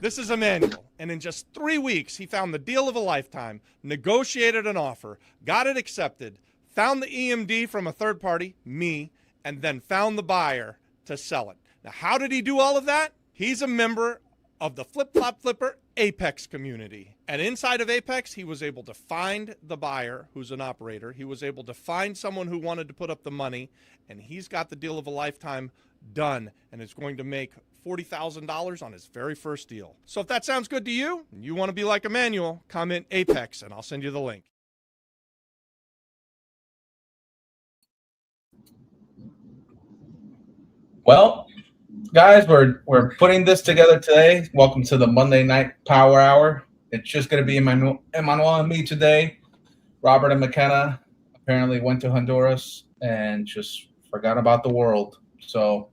This is Emmanuel, and in just 3 weeks, he found the deal of a lifetime, negotiated an offer, got it accepted, found the EMD from a third party, me, and then found the buyer to sell it. Now, how did he do all of that? He's a member of the Flip Flop Flipper Apex community. And inside of Apex, he was able to find the buyer who's an operator. He was able to find someone who wanted to put up the money, and he's got the deal of a lifetime done and is going to make $40,000 on his very first deal. So if that sounds good to you and you want to be like Emmanuel, comment Apex and I'll send you the link. Well, guys, we're putting this together today. Welcome to the Monday Night Power Hour. It's just going to be Emmanuel and me today. Robert and McKenna apparently went to Honduras and just forgot about the world. So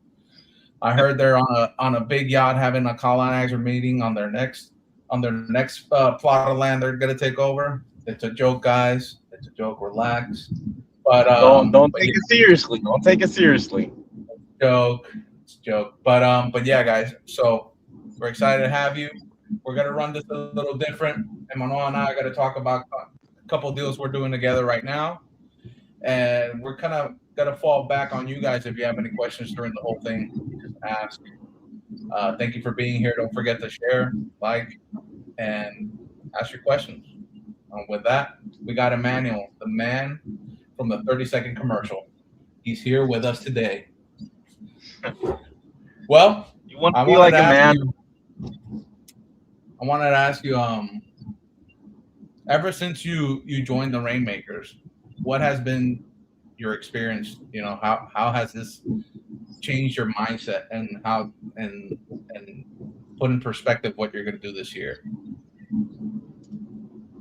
I heard they're on a big yacht having a colonizer meeting on their next plot of land they're going to take over. It's a joke, guys. It's a joke. Relax. But don't take it seriously. Don't take it seriously. Joke. It's a joke. But yeah, guys. So we're excited to have you. We're gonna run this a little different. Emmanuel and I are gonna talk about a couple of deals we're doing together right now, and we're kind of gonna fall back on you guys if you have any questions during the whole thing. Just ask. Thank you for being here. Don't forget to share, like, and ask your questions. With that, we got Emmanuel, the man from the 30-second commercial. He's here with us today. Well, You want to be like a man? I wanted to ask you, ever since you joined the Rainmakers, what has been your experience? You know, how has this changed your mindset and how and put in perspective what you're going to do this year?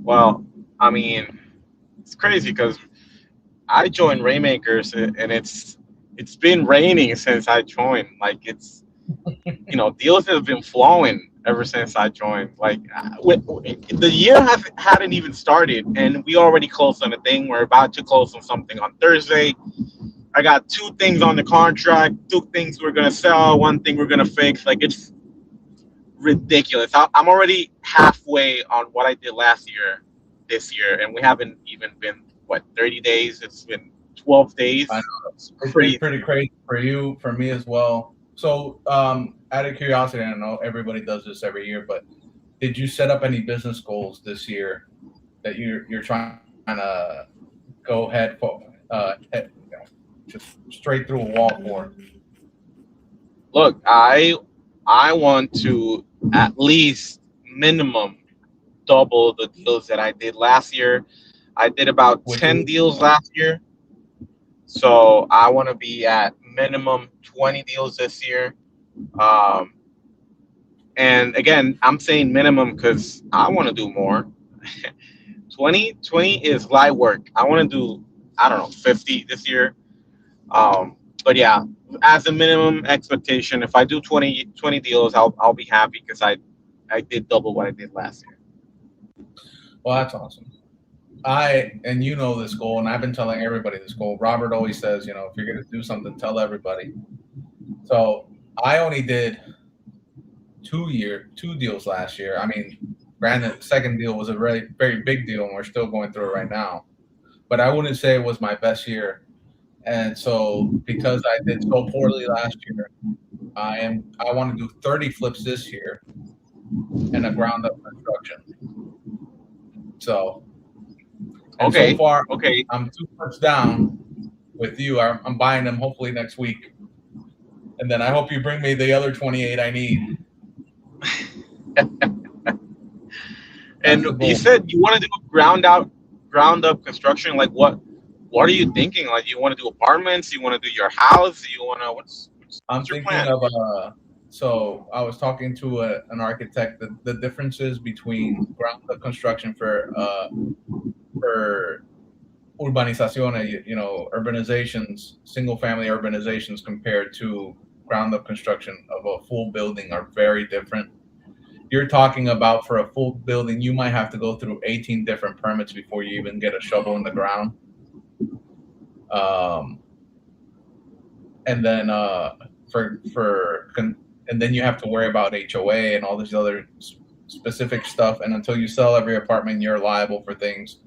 Well, I mean, it's crazy because I joined Rainmakers and it's been raining since I joined. Like deals have been flowing ever since I joined. Like the year hadn't even started, and we already closed on a thing. We're about to close on something on Thursday. I got 2 things on the contract, 2 things we're gonna sell, 1 thing we're gonna fix. Like it's ridiculous. I'm already halfway on what I did last year, this year, and we haven't even been 30 days. It's been 12 days. I know it's pretty crazy for you, for me as well. So, out of curiosity, I know everybody does this every year, but did you set up any business goals this year that you're trying to go head for, just straight through a wall for? Look, I want to at least minimum double the deals that I did last year. I did about 10 deals last year. So I want to be at minimum 20 deals this year. And again, I'm saying minimum because I want to do more. 20 is light work. I want to do, I don't know, 50 this year. But yeah, as a minimum expectation, if I do 20 deals, I'll be happy because I did double what I did last year. Well, that's awesome. And you know this goal, and I've been telling everybody this goal. Robert always says, if you're going to do something, tell everybody. So I only did 2 deals last year. I mean, granted, the second deal was a very, very big deal, and we're still going through it right now. But I wouldn't say it was my best year. And so because I did so poorly last year, I want to do 30 flips this year and a ground up construction. So okay. So far, okay. I'm 2 flips down with you. I'm buying them hopefully next week. And then I hope you bring me the other 28 I need. And you said you want to do ground up construction. Like what are you thinking? Like you want to do apartments? You want to do your house? You want to what's I'm your thinking plan? of so I was talking to an architect. The differences between ground up construction for urbanización, urbanizations, single family urbanizations compared to ground up construction of a full building are very different. You're talking about for a full building, you might have to go through 18 different permits before you even get a shovel in the ground. And then and then you have to worry about HOA and all this other specific stuff. And until you sell every apartment, you're liable for things.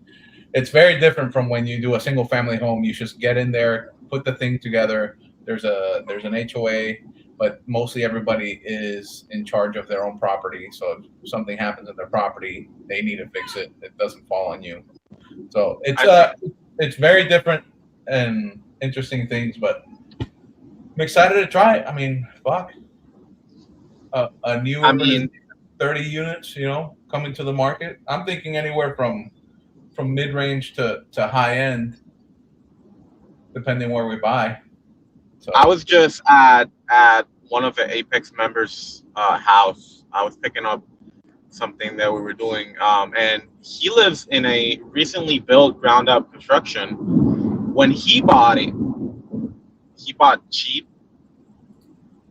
It's very different from when you do a single family home. You just get in there, put the thing together. There's an HOA, but mostly everybody is in charge of their own property. So if something happens in their property, they need to fix it. It doesn't fall on you. So it's very different and interesting things, but I'm excited to try it. I mean, fuck. A new 30 units, coming to the market. I'm thinking anywhere from mid-range to high end, depending where we buy. So I was just at one of the Apex members' house. I was picking up something that we were doing, and he lives in a recently built ground up construction. When he bought it, he bought cheap,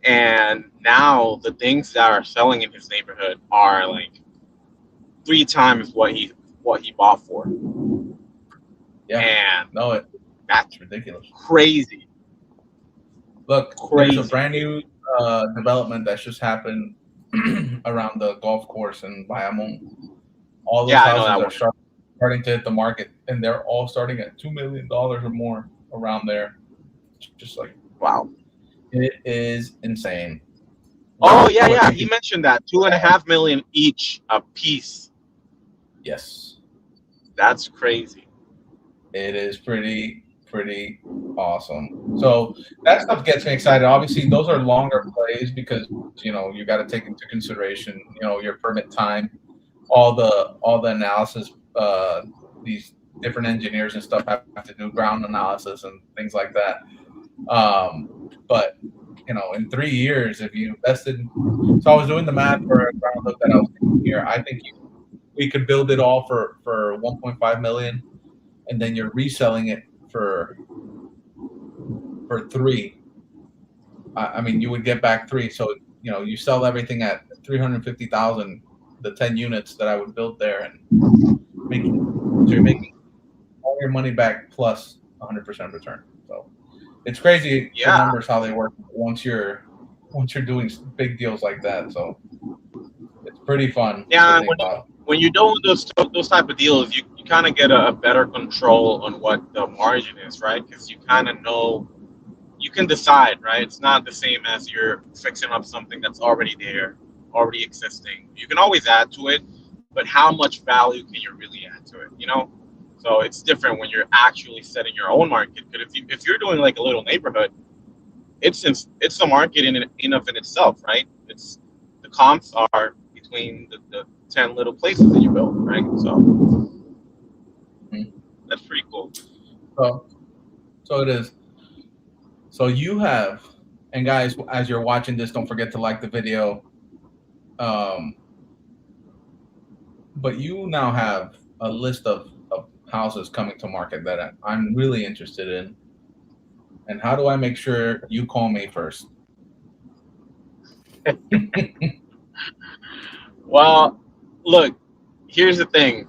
and now the things that are selling in his neighborhood are like 3 times what he bought for. Yeah, and no, that's ridiculous. Crazy. Look, there's a brand new development that's just happened around the golf course in Bayamon. All those houses are starting to hit the market, and they're all starting at $2 million or more around there. Just like, wow, it is insane. Oh yeah, he mentioned that $2.5 million each a piece. Yes, that's crazy. It is pretty awesome. So that stuff gets me excited. Obviously, those are longer plays because you got to take into consideration your permit time, all the analysis. These different engineers and stuff have to do ground analysis and things like that. But in 3 years, if you invested, so I was doing the math for a ground up that I was thinking here. I think we could build it all for 1.5 million, and then you're reselling it for 3. I mean, you would get back 3. So you sell everything at 350,000, the 10 units that I would build there, and you're making all your money back plus 100% return. So it's crazy the numbers how they work once you're doing big deals like that. So it's pretty fun. Yeah, when you're doing those type of deals, you kind of get a better control on what the margin is, right? Because you kind of know, you can decide, right? It's not the same as you're fixing up something that's already there, already existing. You can always add to it, but how much value can you really add to it? So it's different when you're actually setting your own market. Because if you're doing like a little neighborhood, it's a market in of itself, right? It's the comps are between the 10 little places that you build, right? So that's pretty cool. So it is. So you have, and guys, as you're watching this, don't forget to like the video. But you now have a list of houses coming to market that I'm really interested in. And how do I make sure you call me first? Well, look, here's the thing.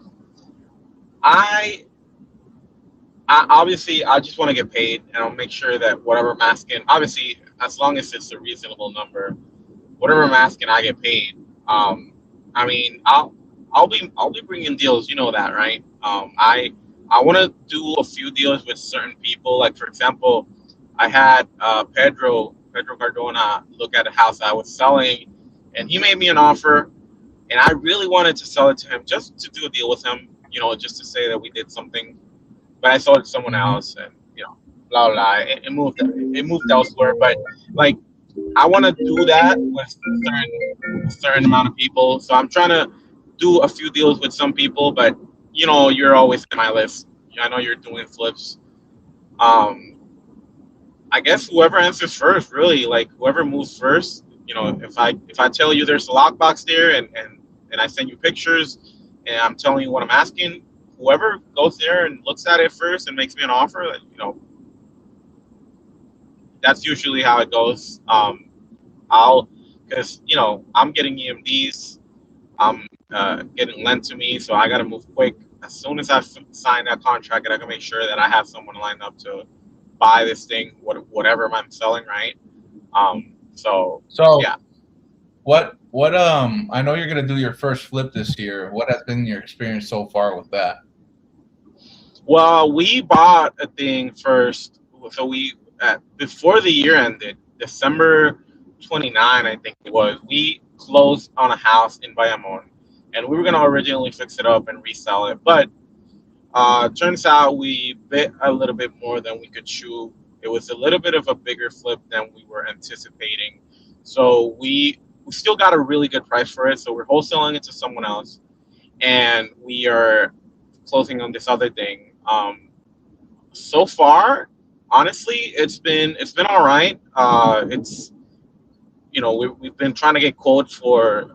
I obviously I just want to get paid, and I'll make sure that whatever I'm asking, obviously as long as it's a reasonable number, whatever I'm asking, I get paid. I mean, I'll be bringing deals, that, right? I want to do a few deals with certain people. Like, for example, I had Pedro Cardona look at a house I was selling, and he made me an offer, and I really wanted to sell it to him just to do a deal with him, just to say that we did something. But I sold it to someone else, and blah blah. It moved elsewhere. But like, I want to do that with a certain amount of people. So I'm trying to do a few deals with some people, but you're always in my list. I know you're doing flips. I guess whoever answers first, really, like whoever moves first. If I tell you there's a lockbox there, and I send you pictures, and I'm telling you what I'm asking, whoever goes there and looks at it first and makes me an offer, that's usually how it goes. Because I'm getting EMDs, I'm getting lent to me, so I got to move quick. As soon as I sign that contract, I can make sure that I have someone lined up to buy this thing, whatever I'm selling, right? So yeah. What I know you're gonna do your first flip this year. What has been your experience so far with that? Well, we bought a thing first. So before the year ended, December 29, I think it was, we closed on a house in Bayamon. And we were going to originally fix it up and resell it. But turns out we bit a little bit more than we could chew. It was a little bit of a bigger flip than we were anticipating. So we still got a really good price for it. So we're wholesaling it to someone else. And we are closing on this other thing. So far, honestly, it's been all right. It's we've been trying to get quotes for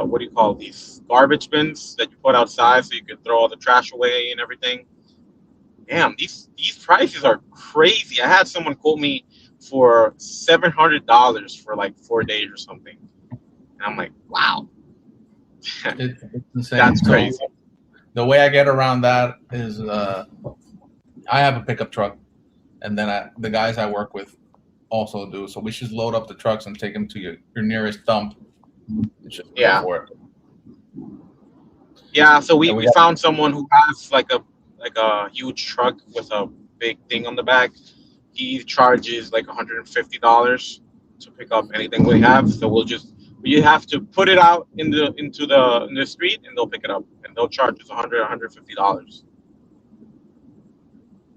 what do you call these garbage bins that you put outside so you can throw all the trash away and everything. Damn, these prices are crazy. I had someone quote me for $700 for like 4 days or something, and I'm like, wow, It's insane. that's So crazy. the way I get around that is I have a pickup truck, and then the guys I work with also do. So we just load up the trucks and take them to your nearest dump. And just go Yeah. for it. Yeah, so we, And we we got found someone who has like a huge truck with a big thing on the back. He charges like $150 to pick up anything we have. So you have to put it out in the street and they'll pick it up and they'll charge us $150.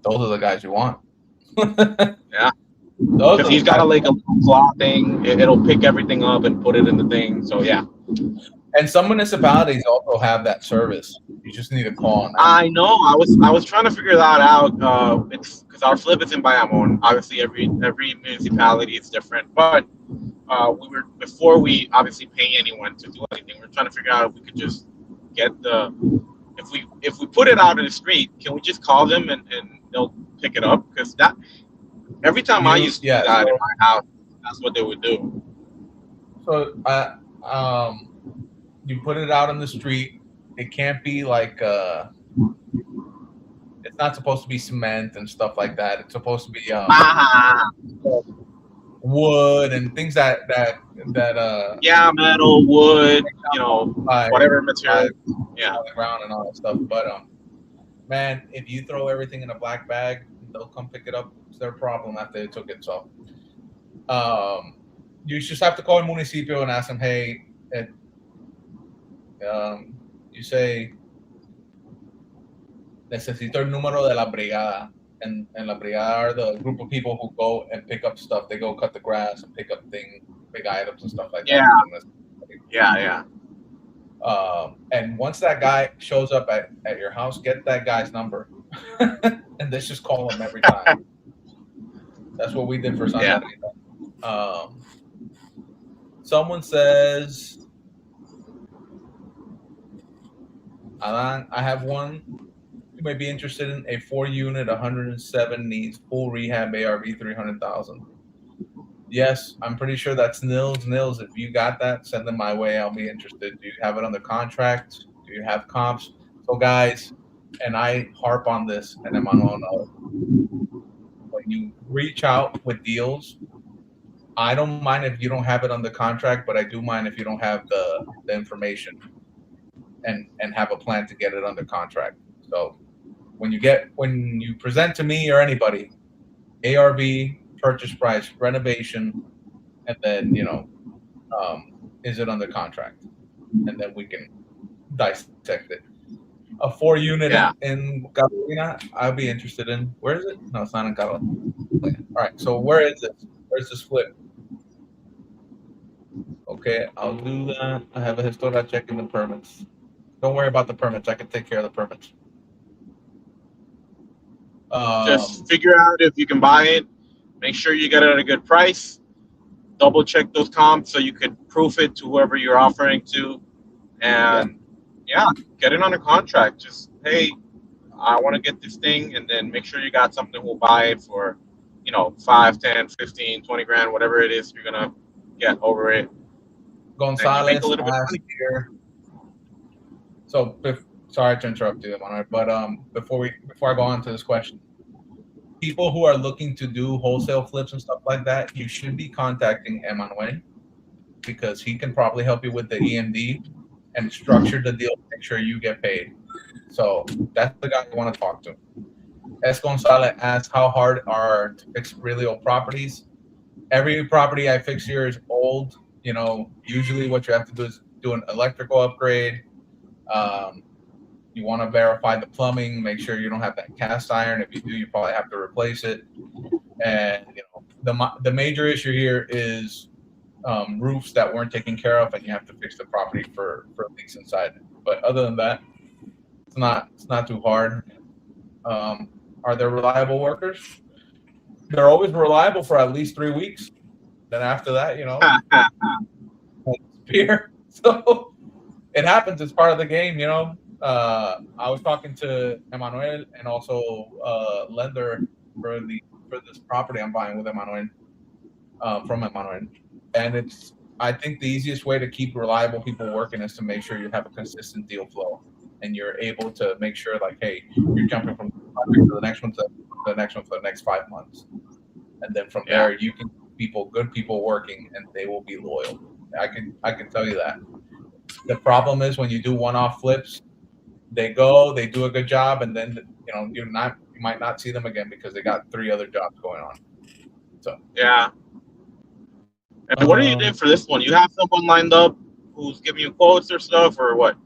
those are the guys you want. Yeah. Those Because are he's the got guys. a like a claw thing. It'll pick everything up and put it in the thing. So yeah. And some municipalities also have that service. You just need to call on that. I know. I was trying to figure that out. It's because our flip is in Bayamon. Obviously, every municipality is different. But before we obviously pay anyone to do anything. We're trying to figure out if we could just get if we put it out in the street, can we just call them and they'll pick it up? Because that every time I used to do that in my house, that's what they would do. So you put it out on the street. It can't be like it's not supposed to be cement and stuff like that. It's supposed to be Ah, wood and things that yeah, metal, wood, by whatever material. Yeah, on the ground and all that stuff. But man, if you throw everything in a black bag, they'll come pick it up. It's their problem after they took it. So you just have to call the municipio and ask them, hey, you say necesito el número de la brigada. And la brigada are the group of people who go and pick up stuff. They go cut the grass and pick up big items and stuff like yeah, that. yeah. And once that guy shows up at your house, get that guy's number. And let's just call him every time. That's what we did for Sunday. Yeah. Someone says, Alan, I have one. You may be interested in a 4-unit, 107 needs full rehab ARV 300,000. Yes, I'm pretty sure that's Nils. Nils, if you got that, send them my way. I'll be interested. Do you have it under contract? Do you have comps? So guys, and I harp on this, and Emmanuel knows, when you reach out with deals, I don't mind if you don't have it under contract, but I do mind if you don't have the information and have a plan to get it under contract. So when you present to me or anybody, ARV, purchase price, renovation, and then is it under contract, and then we can dissect it. A 4-unit in Carolina, I'd be interested in. Where is it? No, it's not in Carolina. All right, so where is this? Where's this flip? Okay, I'll do that. I have a historia checking the permits. Don't worry about the permits. I can take care of the permits. Just figure out if you can buy it. Make sure you get it at a good price. Double check those comps so you could proof it to whoever you're offering to. And get it on a contract. Just, hey, I want to get this thing, and then make sure you got something who'll buy it for, 5, 10, 15, 20 grand, whatever it is you're going to get over it. Gonzalez make a little bit of asked money. here. So, sorry to interrupt you, Emmanuel, but before I go on to this question, people who are looking to do wholesale flips and stuff like that, you should be contacting Emmanuel because he can probably help you with the EMD and structure the deal to make sure you get paid. So that's the guy you want to talk to. S. Gonzalez asks how hard are to fix really old properties. Every property I fix here is old. You know, usually what you have to do is do an electrical upgrade. You want to verify the plumbing, make sure you don't have that cast iron. If you do, you probably have to replace it. And you know, the major issue here is roofs that weren't taken care of, and you have to fix the property for leaks inside. But other than that, it's not too hard. Are there reliable workers? They're always reliable for at least 3 weeks. Then after that, you know, disappear. So it happens. It's part of the game, you know. I was talking to Emmanuel and also lender for this property I'm buying with Emmanuel, from Emmanuel, and I think the easiest way to keep reliable people working is to make sure you have a consistent deal flow, and you're able to make sure, like, hey, you're jumping from project to the next one to the next one for the next 5 months, and then from there you can keep good people working, and they will be loyal. I can tell you that. The problem is when you do one-off flips, they do a good job, and then you know you might not see them again because they got 3 other jobs going on. So yeah. And what are you doing for this one? You have someone lined up who's giving you quotes or stuff, or what?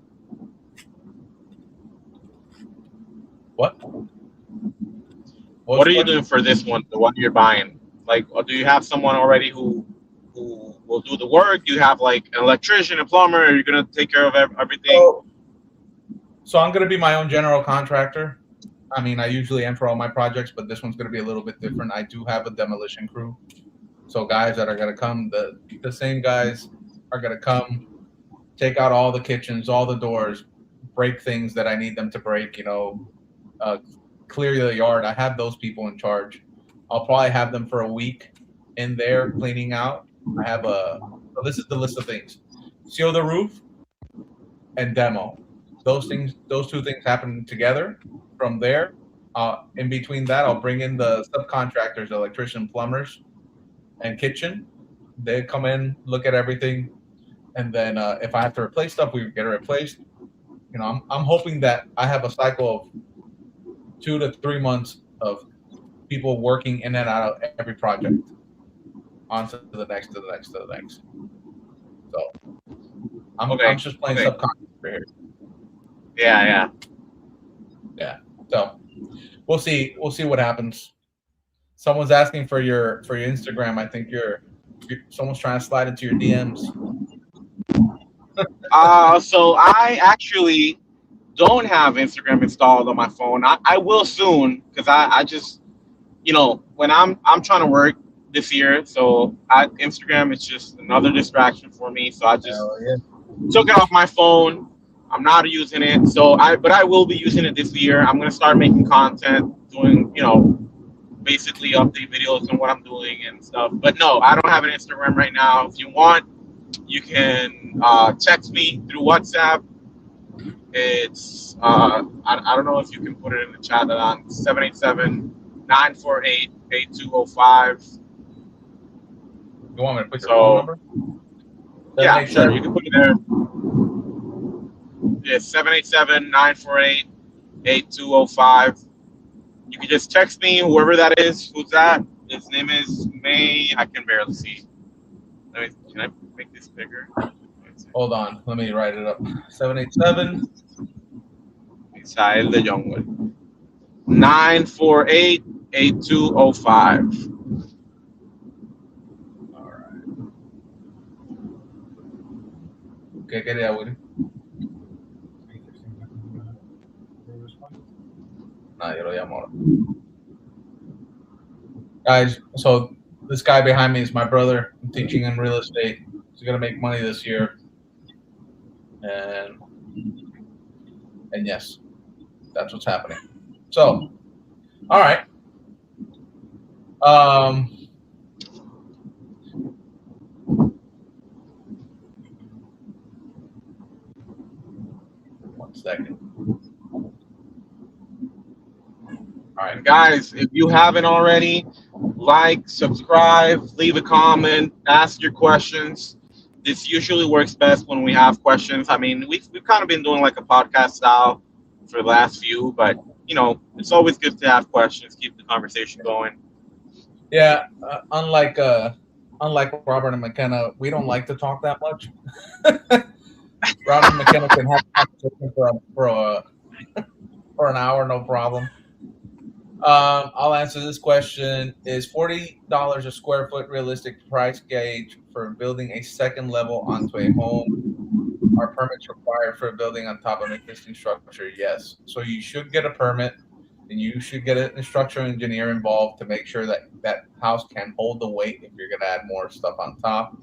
What are you doing for this one, the one you're buying? Like, do you have someone already who will do the work? Do you have like an electrician, a plumber? Are you gonna take care of everything? So I'm gonna be my own general contractor. I mean, I usually am for all my projects, but this one's gonna be a little bit different. I do have a demolition crew. So guys that are gonna come, the same guys are gonna come, take out all the kitchens, all the doors, break things that I need them to break. You know, clear the yard. I have those people in charge. I'll probably have them for a week in there cleaning out. I have so this is the list of things: seal the roof and demo. Those 2 things happen together. From there, in between that, I'll bring in the subcontractors, electrician, plumbers, and kitchen. They come in, look at everything, and then if I have to replace stuff, we get it replaced. You know, I'm hoping that I have a cycle of 2 to 3 months of people working in and out of every project, on to the next, to the next, to the next. So I'm just playing subcontractor here. Yeah. So we'll see what happens. Someone's asking for your Instagram. I think someone's trying to slide into your DMs. So I actually don't have Instagram installed on my phone. I will soon, because I just, you know, when I'm trying to work this year, so Instagram is just another distraction for me. So I just took it off my phone. I'm not using it, but I will be using it this year. I'm gonna start making content, doing, you know, basically update videos on what I'm doing and stuff. But no, I don't have an Instagram right now. If you want, you can text me through WhatsApp. It's I don't know if you can put it in the chat on 787-948-8205. You want me to put your phone number? Yeah, sure. You can put it there. Yeah, 787-948-8205. You can just text me, whoever that is. Who's that? His name is May. I can barely see. Can I make this bigger? Hold on. Let me write it up. 787. Misael de Jungle. 948-8205. All right. ¿Qué quería, Willy? Yo lo llamo ahora. Guys, so this guy behind me is my brother. I'm teaching him real estate. He's gonna make money this year, and yes, that's what's happening. So, all right. 1 second. All right, guys, if you haven't already, like, subscribe, leave a comment, ask your questions. this usually works best when we have questions. I mean, we've kind of been doing like a podcast style for the last few, but it's always good to have questions, keep the conversation going. Yeah, unlike Robert and McKenna, we don't like to talk that much. Robert and McKenna can have a conversation for an hour, no problem. I'll answer this question. Is $40 a square foot realistic price gauge for building a second level onto a home? Are permits required for a building on top of an existing structure? Yes. So you should get a permit, and you should get a structural engineer involved to make sure that that house can hold the weight if you're going to add more stuff on top.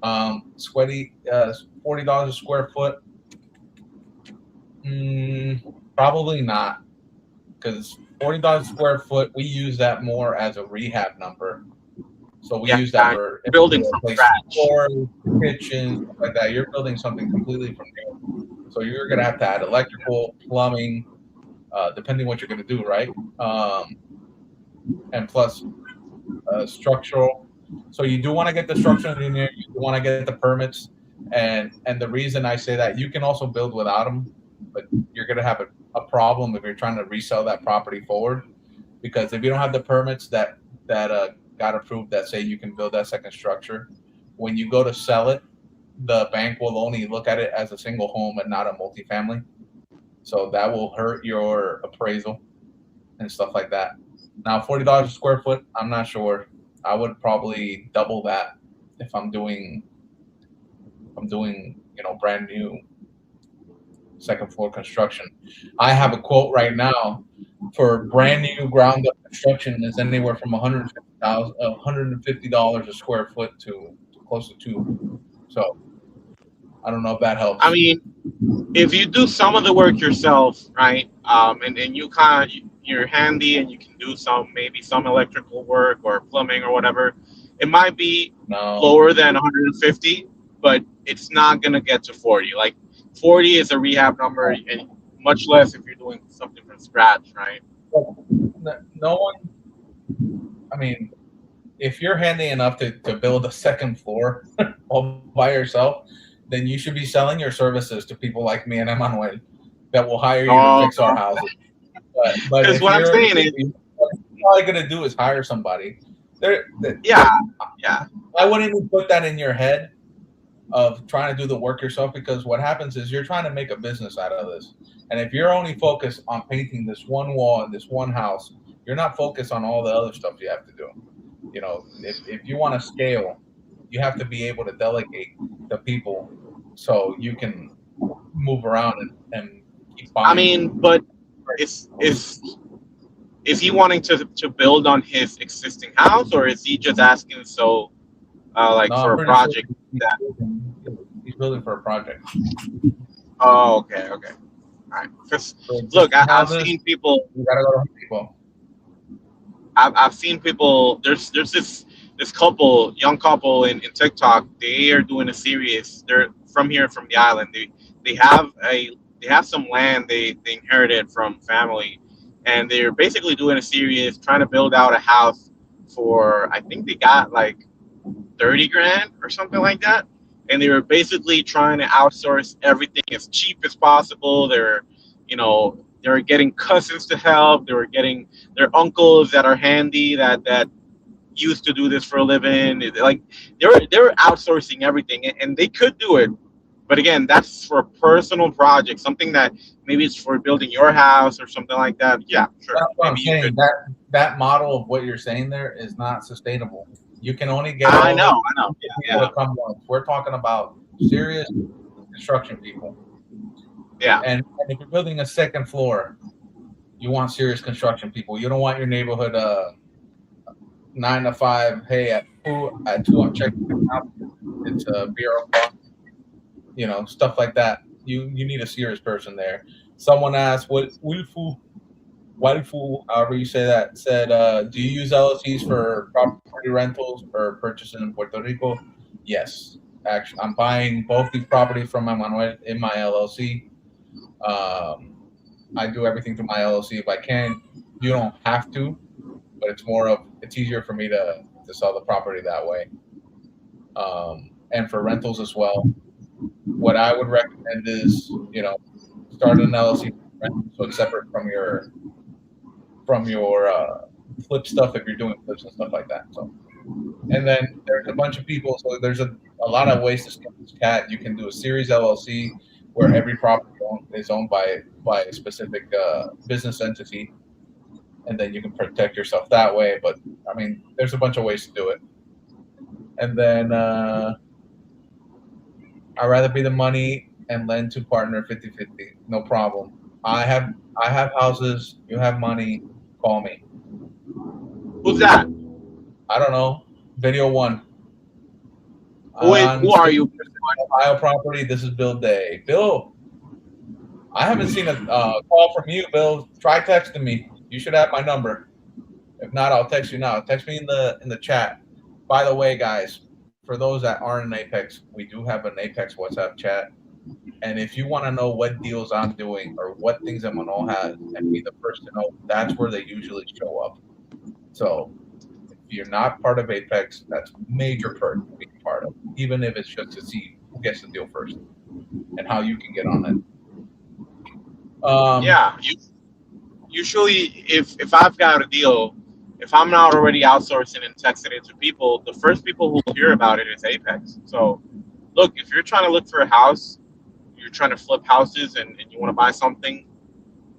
$40 a square foot? Probably not, because $40 a square foot, we use that more as a rehab number. So we use that for building from scratch. Floors, kitchens, stuff like that. You're building something completely from there. So you're going to have to add electrical, plumbing, depending what you're going to do, right? And plus structural. So you do want to get the structural engineer. You do want to get the permits. And the reason I say that, you can also build without them, but you're going to have a problem if you're trying to resell that property forward. Because if you don't have the permits that got approved that say you can build that second structure, when you go to sell it, the bank will only look at it as a single home and not a multifamily. So that will hurt your appraisal and stuff like that. Now, $40 a square foot, I'm not sure. I would probably double that if I'm doing brand new second floor construction. I have a quote right now for brand new ground up construction is anywhere from $150 a square foot to close to $200. So I don't know if that helps. I mean, if you do some of the work yourself, right, and you're handy and you can do maybe some electrical work or plumbing or whatever, it might be lower than 150, but it's not gonna get to 40. Like 40 is a rehab number, and much less if you're doing something from scratch, right? No one. I mean, if you're handy enough to build a second floor all by yourself, then you should be selling your services to people like me and Emmanuel that will hire you to fix our houses. But because what I'm saying is, what you're probably going to do is hire somebody. Yeah. I wouldn't even put that in your head of trying to do the work yourself, because what happens is you're trying to make a business out of this. And if you're only focused on painting this one wall in this one house, you're not focused on all the other stuff you have to do. If you want to scale, you have to be able to delegate to people so you can move around and keep buying. I mean, but is he wanting to build on his existing house, or is he just asking for a project? He's building for a project. Oh, okay. All right. Because look, I've seen people. You gotta go to people. I've seen people. There's this young couple in TikTok. They are doing a series. They're from here, from the island. They have some land they inherited from family, and they're basically doing a series trying to build out a house for, I think they got like 30 grand or something like that. And they were basically trying to outsource everything as cheap as possible. They were getting cousins to help. They were getting their uncles that are handy that used to do this for a living. Like they were outsourcing everything, and they could do it. But again, that's for a personal project, something that maybe it's for building your house or something like that. Yeah, sure. That's what I'm saying. That model of what you're saying there is not sustainable. You can only get. I know. Yeah. We're talking about serious construction people. Yeah. And if you're building a second floor, you want serious construction people. You don't want your neighborhood 9 to 5. Hey, at 2 I'm checking out. It's a beer o'clock. Stuff like that. You need a serious person there. Someone asked, what Waifu, however you say that, said, do you use LLCs for property rentals or purchases in Puerto Rico? Yes. Actually, I'm buying both these properties from Emmanuel in my LLC. I do everything through my LLC if I can. You don't have to, but it's easier for me to sell the property that way. and for rentals as well. What I would recommend is, start an LLC so it's separate from your flip stuff if you're doing flips and stuff like that. So, and then there's a bunch of people. So there's a lot of ways to skin this cat. You can do a series LLC where every property is owned by a specific business entity, and then you can protect yourself that way. But I mean, there's a bunch of ways to do it. And then I'd rather be the money and lend to partner 50-50. No problem. I have houses. You have money. Call me. Who's that? I don't know. Video one. Who are you? Ohio property. This is Bill Day. Bill, I haven't seen a call from you, Bill. Try texting me. You should have my number. If not, I'll text you now. Text me in the chat. By the way, guys, for those that aren't in Apex, we do have an Apex WhatsApp chat. And if you want to know what deals I'm doing or what things Emmanuel has and be the first to know, that's where they usually show up. So if you're not part of Apex, that's major perk to be part of, even if it's just to see who gets the deal first and how you can get on it. Usually if I've got a deal, if I'm not already outsourcing and texting it to people, the first people who will hear about it is Apex. So look, if you're trying to look for a house, you're trying to flip houses and you want to buy something,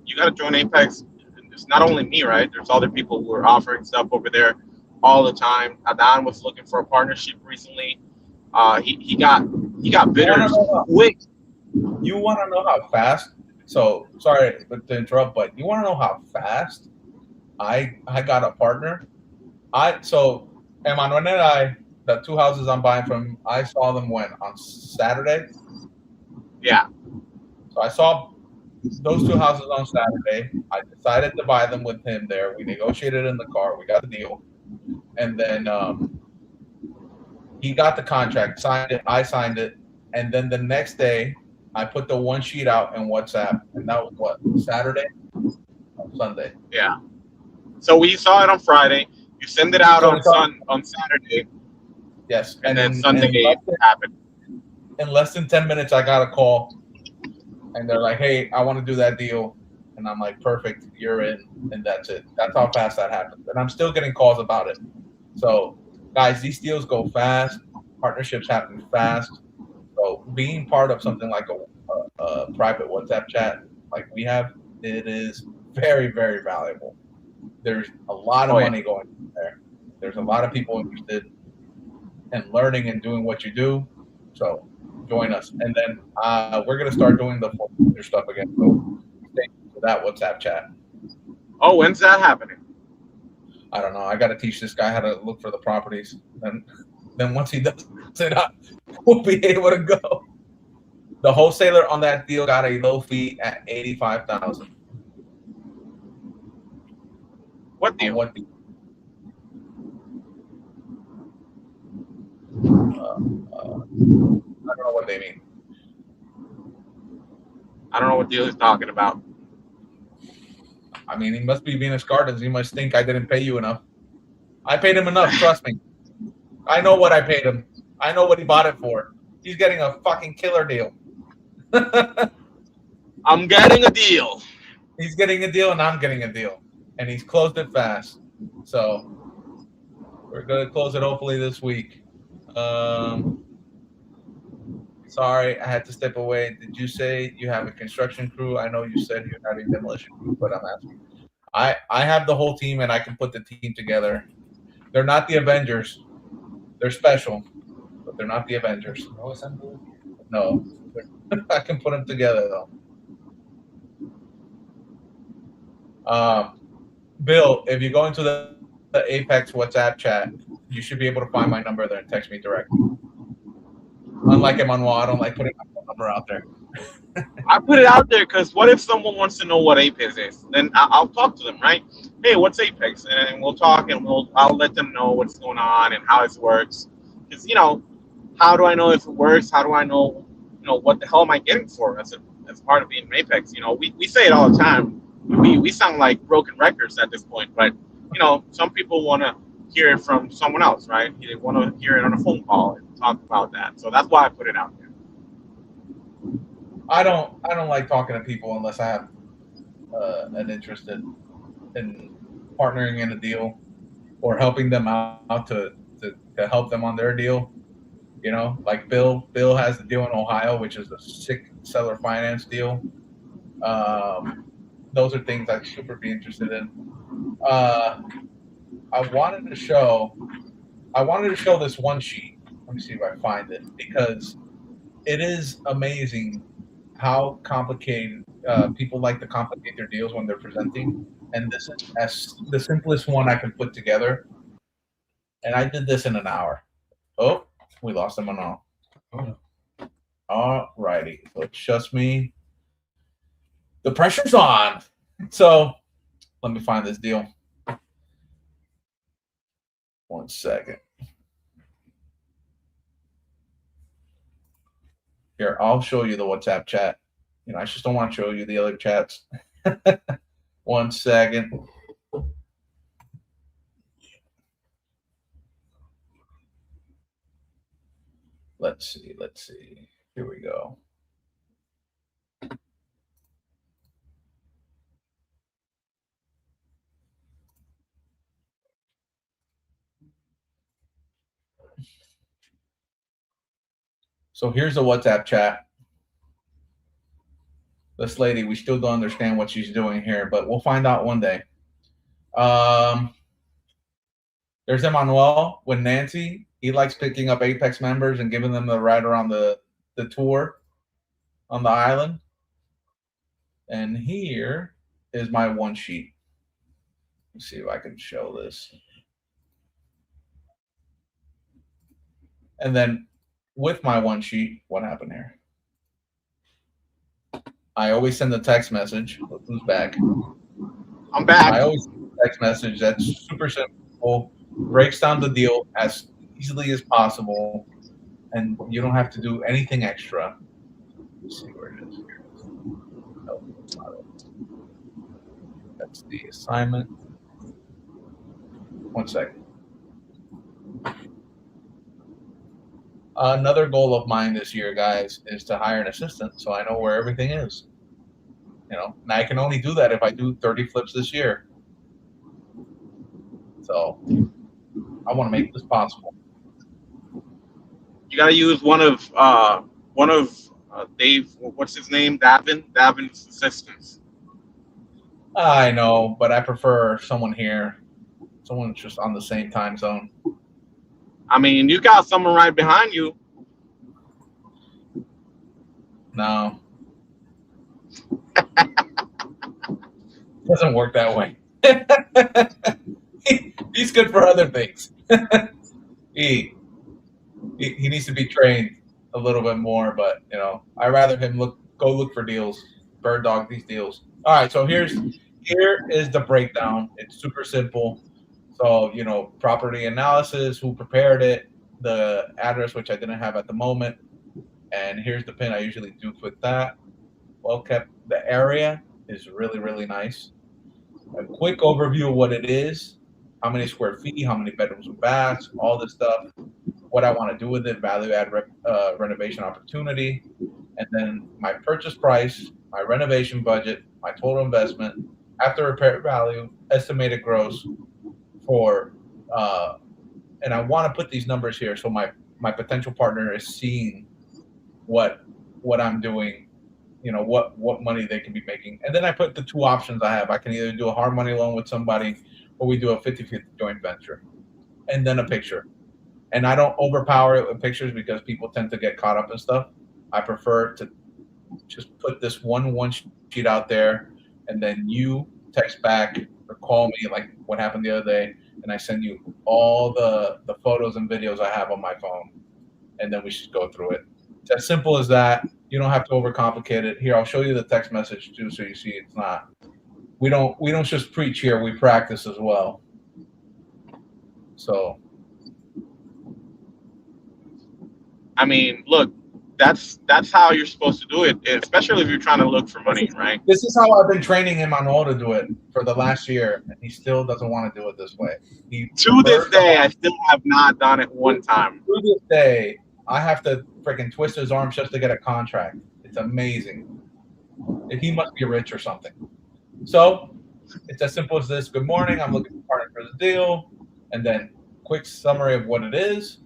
you got to join Apex. It's not only me, right? There's other people who are offering stuff over there all the time. Adan was looking for a partnership recently. He got bidders quick. You want to know how fast? So sorry to interrupt, but you want to know how fast I got a partner? So Emmanuel and I, the two houses I'm buying from, I saw them on Saturday. Yeah. So I saw those two houses on Saturday. I decided to buy them with him there. We negotiated in the car. We got the deal. And then he got the contract, signed it. I signed it. And then the next day, I put the one sheet out in WhatsApp. And that was what? Saturday? Sunday. Yeah. So we saw it on Friday. You send it out on Saturday. Yes. And then Sunday happened. In less than 10 minutes, I got a call. And they're like, hey, I want to do that deal. And I'm like, perfect, you're in. And that's it. That's how fast that happens. And I'm still getting calls about it. So, guys, these deals go fast. Partnerships happen fast. So being part of something like a private WhatsApp chat like we have, it is very, very valuable. There's a lot of money going there. There's a lot of people interested in learning and doing what you do. So join us. And then we're going to start doing the full stuff again. So stay for that WhatsApp chat. Oh, when's that happening? I don't know. I got to teach this guy how to look for the properties. And then once he does it, we'll be able to go. The wholesaler on that deal got a low fee at $85,000. What deal? What deal? I don't know what they mean. I don't know what deal he's talking about. I mean, he must be Venus Gardens. He must think I didn't pay you enough. I paid him enough. Trust me. I know what I paid him. I know what he bought it for. He's getting a fucking killer deal. I'm getting a deal. He's getting a deal, and I'm getting a deal. And he's closed it fast. So we're going to close it hopefully this week. Sorry, I had to step away. Did you say you have a construction crew? I know you said you had a demolition crew, but I'm asking. I have the whole team, and I can put the team together. They're not the Avengers. They're special, but they're not the Avengers. No assembly? No. I can put them together, though. Bill, if you go into the Apex WhatsApp chat, you should be able to find my number there and text me directly. Unlike Emmanuel, I don't like putting my phone number out there. I put it out there because what if someone wants to know what Apex is? Then I'll talk to them, right? Hey, what's Apex? And we'll talk, and I'll let them know what's going on and how it works. Because how do I know if it works? How do I know, what the hell am I getting for as part of being Apex? We say it all the time. We sound like broken records at this point, but some people want to hear it from someone else, right? They want to hear it on a phone call. talk about that. So that's why I put it out there. I don't like talking to people unless I have an interest in partnering in a deal or helping them out to help them on their deal. You know, like Bill has the deal in Ohio, which is the sick seller finance deal. Those are things I'd super be interested in. I wanted to show this one sheet. Let me see if I find it, because it is amazing how complicated people like to complicate their deals when they're presenting. And this is the simplest one I can put together. And I did this in an hour. Oh, we lost him on all. All righty. So it's just me. The pressure's on. So let me find this deal. 1 second. Here, I'll show you the WhatsApp chat. You know, I just don't want to show you the other chats. 1 second. Let's see. Here we go. So here's the WhatsApp chat. This lady, we still don't understand what she's doing here, but we'll find out one day. There's Emmanuel with Nancy. He likes picking up Apex members and giving them the ride around the tour on the island. And here is my one sheet. Let's see if I can show this. And then with my one sheet, what happened here? I always send a text message. Who's back? I'm back. I always send a text message that's super simple, breaks down the deal as easily as possible, and you don't have to do anything extra. Let's see where it is. Oh, that's the assignment. 1 second. Another goal of mine this year, guys, is to hire an assistant so I know where everything is. You know, and I can only do that if I do 30 flips this year. So I want to make this possible. You got to use one of Dave. What's his name? Davin's assistants. I know, but I prefer someone here, someone just on the same time zone. I mean, you got someone right behind you. No. Doesn't work that way. He's good for other things. he needs to be trained a little bit more, but you know, I'd rather him go look for deals, bird dog these deals. All right, so here is the breakdown. It's super simple. So, you know, property analysis, who prepared it, the address, which I didn't have at the moment, and here's the pin I usually do with that. Well kept. The area is really, really nice. A quick overview of what it is, how many square feet, how many bedrooms and baths, all this stuff, what I want to do with it, value add renovation opportunity, and then my purchase price, my renovation budget, my total investment, after repair value, estimated gross for, and I want to put these numbers here so my potential partner is seeing what I'm doing, you know, what money they can be making. And then I put the two options I have. I can either do a hard money loan with somebody or we do a 50-50 joint venture, and then a picture. And I don't overpower it with pictures because people tend to get caught up in stuff. I prefer to just put this one sheet out there, and then you text back or call me like what happened the other day, and I send you all the photos and videos I have on my phone, and then we should go through it. It's as simple as that. You don't have to overcomplicate it. Here, I'll show you the text message too, so you see it's not. We don't just preach here. We practice as well. So, I mean, look, that's how you're supposed to do it, especially if you're trying to look for money, right? This is how I've been training him on all to do it for the last year, and he still doesn't want to do it this way. To this day, I still have not done it one time. To this day, I have to freaking twist his arms just to get a contract. It's amazing. He must be rich or something. So it's as simple as this. Good morning. I'm looking for a partner for the deal. And then quick summary of what it is.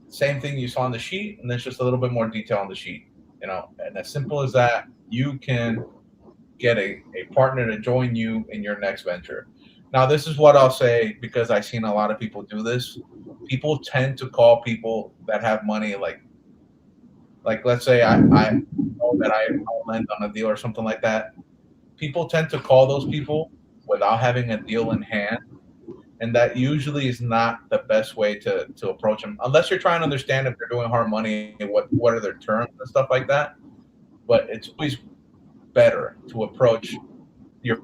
Same thing you saw on the sheet, and then just a little bit more detail on the sheet. And as simple as that, you can get a partner to join you in your next venture. Now, this is what I'll say because I've seen a lot of people do this. People tend to call people that have money, like let's say I know that I'll lend on a deal or something like that. People tend to call those people without having a deal in hand, and that usually is not the best way to approach them, unless you're trying to understand if they're doing hard money and what are their terms and stuff like that. But it's always better to approach your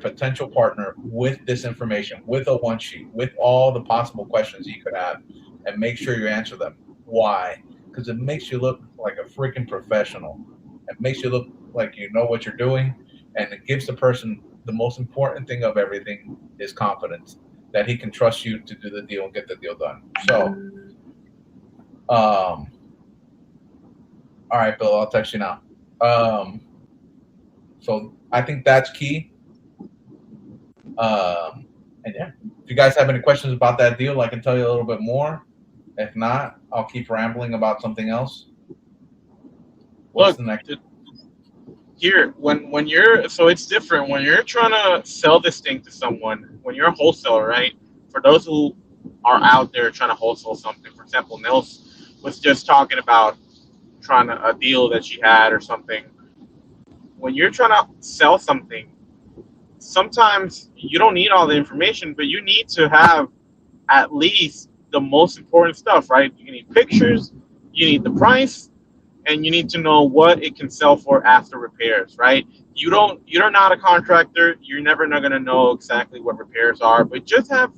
potential partner with this information, with a one sheet, with all the possible questions you could have, and make sure you answer them. Why? Because it makes you look like a freaking professional. It makes you look like you know what you're doing, and it gives the person the most important thing of everything is confidence that he can trust you to do the deal and get the deal done. So, all right, Bill, I'll text you now. So I think that's key. And yeah, if you guys have any questions about that deal, I can tell you a little bit more. If not, I'll keep rambling about something else. What's the next? Here, when you're, so it's different when you're trying to sell this thing to someone. When you're a wholesaler, right? For those who are out there trying to wholesale something, for example, Nils was just talking about trying a deal that she had or something. When you're trying to sell something, sometimes you don't need all the information, but you need to have at least the most important stuff, right? You need pictures, you need the price, and you need to know what it can sell for after repairs, right? You're not a contractor. You're never not gonna know exactly what repairs are, but just have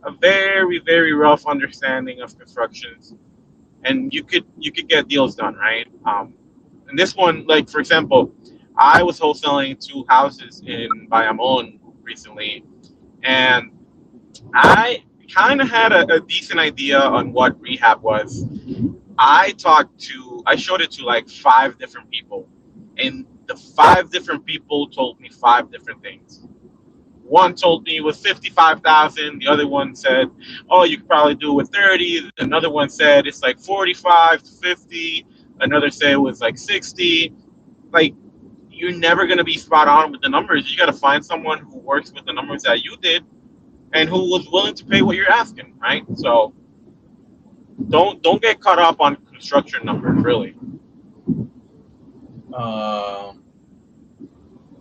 a very, very rough understanding of constructions, and you could get deals done, right? And this one, like for example, I was wholesaling 2 houses in Bayamon recently, and I kind of had a decent idea on what rehab was. I showed it to like 5 different people, and the 5 different people told me 5 different things. One told me it was 55,000. The other one said, "Oh, you could probably do it with 30." Another one said it's like 45 to 50. Another said it was like 60. Like, you're never gonna be spot on with the numbers. You got to find someone who works with the numbers that you did and who was willing to pay what you're asking, right? So don't get caught up on construction numbers, really.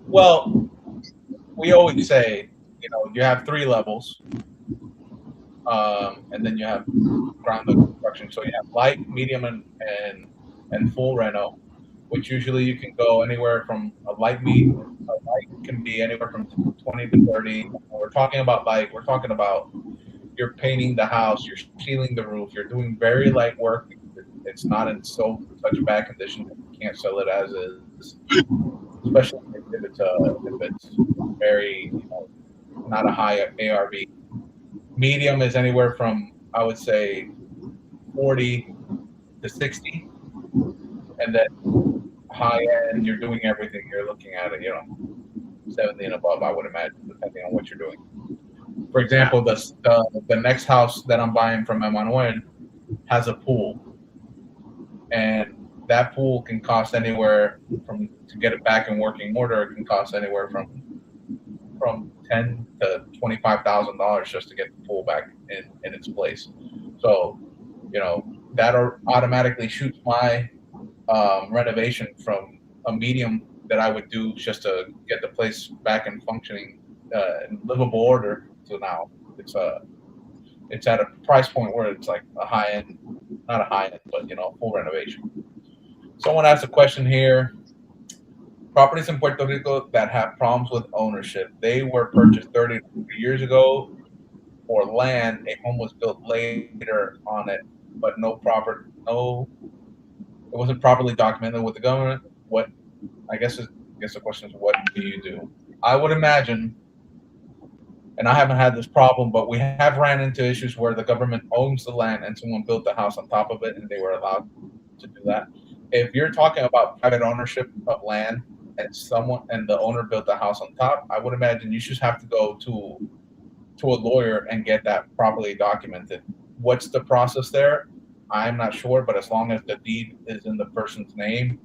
Well, we always say, you have 3 levels, and then you have ground up construction. So you have light, medium, and full reno, which usually you can go anywhere from a light can be anywhere from 20 to 30. When we're talking about light, we're talking about you're painting the house, you're sealing the roof, you're doing very light work. It's not in so such bad condition that you can't sell it as is, especially if it's very, not a high ARV. Medium is anywhere from, I would say, 40 to 60, and then high end, you're doing everything. You're looking at it, 70 and above, I would imagine, depending on what you're doing. For example, the next house that I'm buying from Emmanuel has a pool, and that pool can cost anywhere to get it back in working order. It can cost anywhere from $10,000 to $25,000 just to get the pool back in its place. So, that automatically shoots my renovation from a medium that I would do just to get the place back in functioning in livable order. So now it's at a price point where it's like a high end, not a high end, but full renovation. Someone asked a question here. Properties in Puerto Rico that have problems with ownership. They were purchased 30 years ago, or land. A home was built later on it, but it wasn't properly documented with the government. What I guess the question is, what do you do? I would imagine and I haven't had this problem, but we have ran into issues where the government owns the land and someone built the house on top of it, and they were allowed to do that. If you're talking about private ownership of land and someone and the owner built the house on top, I would imagine you should have to go to a lawyer and get that properly documented. What's the process there? I'm not sure, but as long as the deed is in the person's name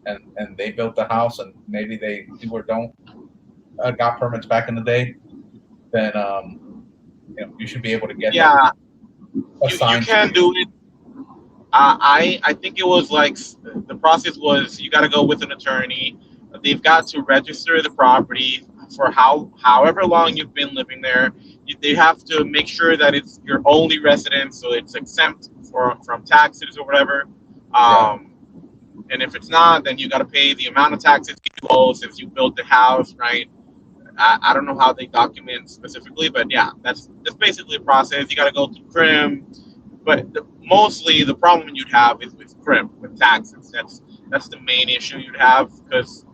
and they built the house and maybe they do or don't got permits back in the day, then you should be able to get Yeah, that you assigned. can do it. I think it was like the process was you got to go with an attorney. They've got to register the property for however long you've been living there. They have to make sure that it's your only residence, so it's exempt from taxes or whatever. Yeah. And if it's not, then you got to pay the amount of taxes you owe since you built the house, right? I don't know how they document specifically, but yeah, that's basically a process. You got to go through CRIM, but mostly the problem you'd have is with CRIM, with taxes. That's the main issue you'd have because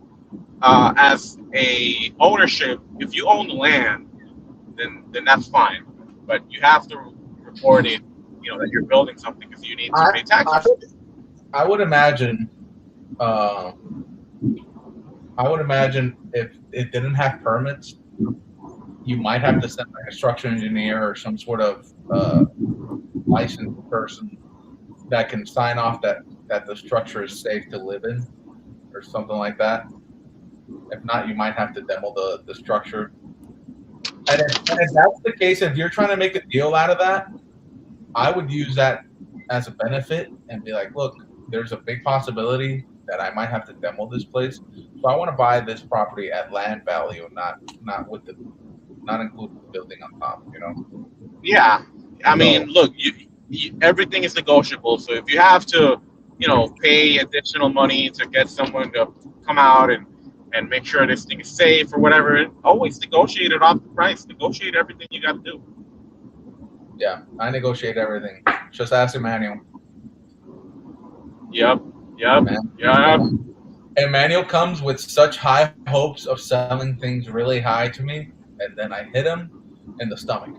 as a ownership, if you own the land, then that's fine, but you have to report it, that you're building something because you need to pay taxes. I would imagine. I would imagine if it didn't have permits, you might have to send like a structural engineer or some sort of licensed person that can sign off that the structure is safe to live in or something like that. If not, you might have to demo the structure. And if that's the case, if you're trying to make a deal out of that, I would use that as a benefit and be like, look, there's a big possibility that I might have to demo this place. So I want to buy this property at land value, not including the building on top, Yeah, I mean, look, everything is negotiable. So if you have to, pay additional money to get someone to come out and make sure this thing is safe or whatever, always negotiate it off the price. Negotiate everything you got to do. Yeah, I negotiate everything. Just ask Emmanuel. Yep. Emmanuel comes with such high hopes of selling things really high to me, and then I hit him in the stomach.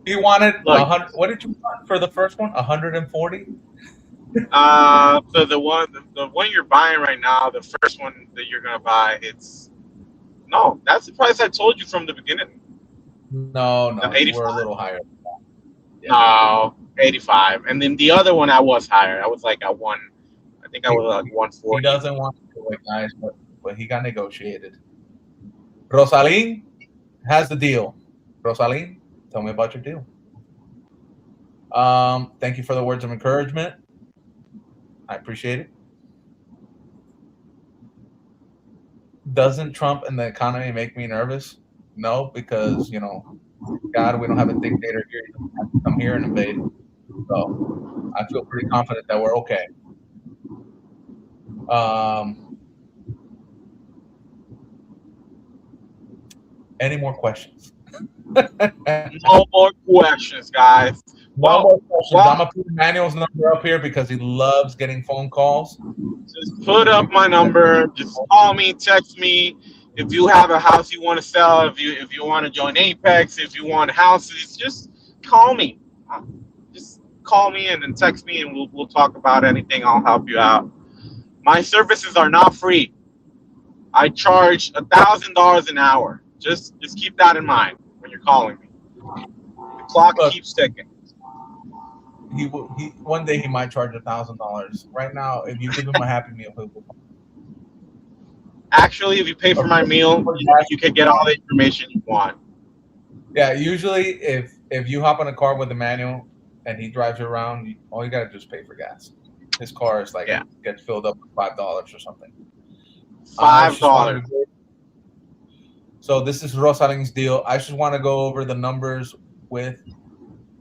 He wanted 100. What did you want for the first one? 140. So the one you're buying right now, the first one that you're gonna buy, that's the price I told you from the beginning. No, we're a little higher. Yeah. No, 85. And then the other one I was higher. I was like at one. I think I was like 140. He doesn't want to do it, guys, but he got negotiated. Rosalyn has the deal. Rosalyn, tell me about your deal. Thank you for the words of encouragement. I appreciate it. Doesn't Trump and the economy make me nervous? No, because God, we don't have a dictator here. He doesn't have to come here and invade. So I feel pretty confident that we're okay. Any more questions? No more questions, guys. No more questions. I'm gonna put Emmanuel's number up here because he loves getting phone calls. Just put up my number. Just call me, text me. If you have a house you want to sell, if you want to join Apex, if you want houses, just call me. Just call me and then text me, and we'll talk about anything. I'll help you out. My services are not free. I charge $1,000 an hour. Just keep that in mind when you're calling me. The clock keeps ticking. He one day he might charge $1,000. Right now, if you give him a Happy Meal, he'll go. Actually, if you pay for my meal, you can get all the information you want. Yeah, usually if you hop in a car with Emmanuel and he drives you around, all you gotta do is pay for gas. His car is gets filled up with $5 or something. $5. So this is Rosalyn's deal. I just want to go over the numbers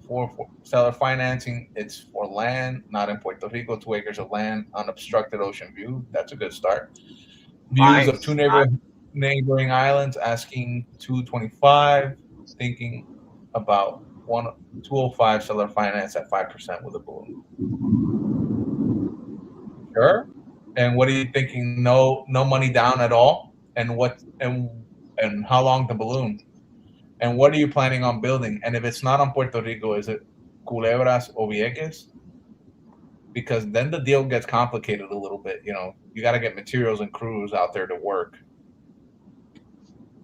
for seller financing. It's for land, not in Puerto Rico, 2 acres of land, unobstructed ocean view. That's a good start. Views of 2 neighboring islands, asking $225, thinking about $205 seller finance at 5% with a balloon. Sure. And what are you thinking? No money down at all? and and how long the balloon, and what are you planning on building? And if it's not on Puerto Rico, is it Culebras or Vieques? Because then the deal gets complicated a little bit. You know, you got to get materials and crews out there to work.